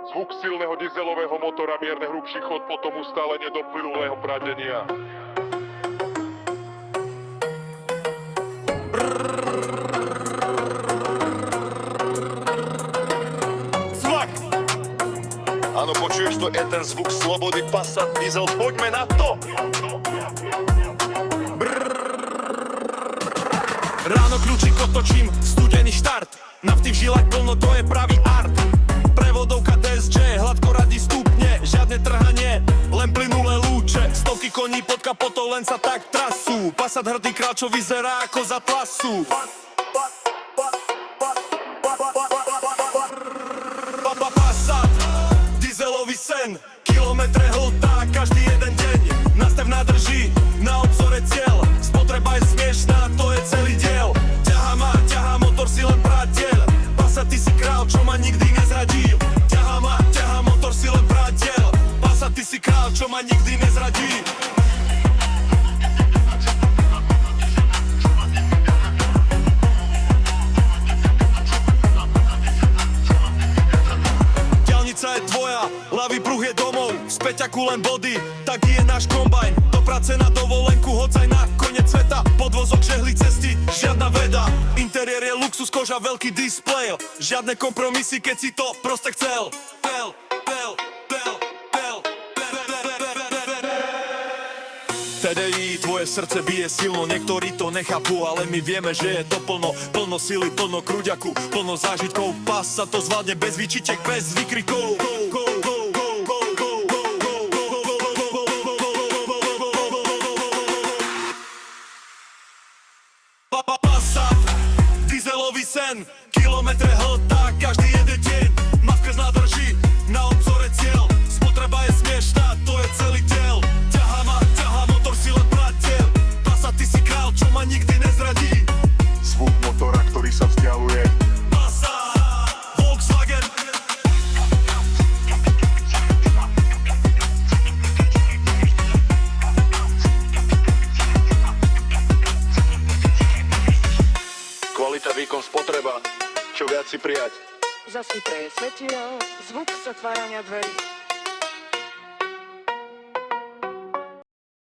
Zvuk silného dieselového motora, mierne hrubší chod, potom ustálenie do plynulého pradenia. Zvuk! Áno, počuješ to? Je ten zvuk slobody, Passat, diesel, poďme na to! Ráno kľúčik otočím, studený štart. Nafty v žilách plno, to je pravý art. Prevodovka DSG, hladko radí stupne, žiadne trhanie, len plynulé lúče. Stovky koní pod kapotou, len sa tak trasú. Passat hrdý král, čo vyzerá ako za tlasu. Passat, dieselový sen, kilometre hltá každý jeden deň. Nastav nádrží, na obzore cieľ, spotreba je smiešná, to je celý diel. Ťahá motor si len pradiel. Passat, ty si král, čo ma nikdy nezradil. Ťahá motor si len pradiel. Passat, ty si král, čo ma nikdy nezradil. Diaľnica je tvoja, ľavý pruh je domov, v späťaku len body, taký je náš kombajn. Do práce na dovolenku, hoď aj na koniec sveta. Podvozok žehli cesty, žiadna veda. Interiér je luxus, koža, veľký displej. Žiadne kompromisy, keď si to proste chcel. TDI, tvoje srdce bije silno, niektorí to nechápu, ale my vieme, že je to plno sily, plno kruďaku, plno zážitkov. Passat to zvládne bez výčitek, bez výkrikov. Passat, dieselový sen, kilometre hltá každý jeden deň. Mavka z nádrží, na obzore cieľ, spotreba je smiešná, to je celý diel. Ťahá motor si len pradiel. Passat, ty si král, čo ma nikdy nezradí. Zvuk motora, ktorý sa vzdialuje. Passat, Volkswagen. Kvalita, výkon, spotreba. Čo viac si prijať? Zasýpre svetiel, zvuk zatvárania dverí.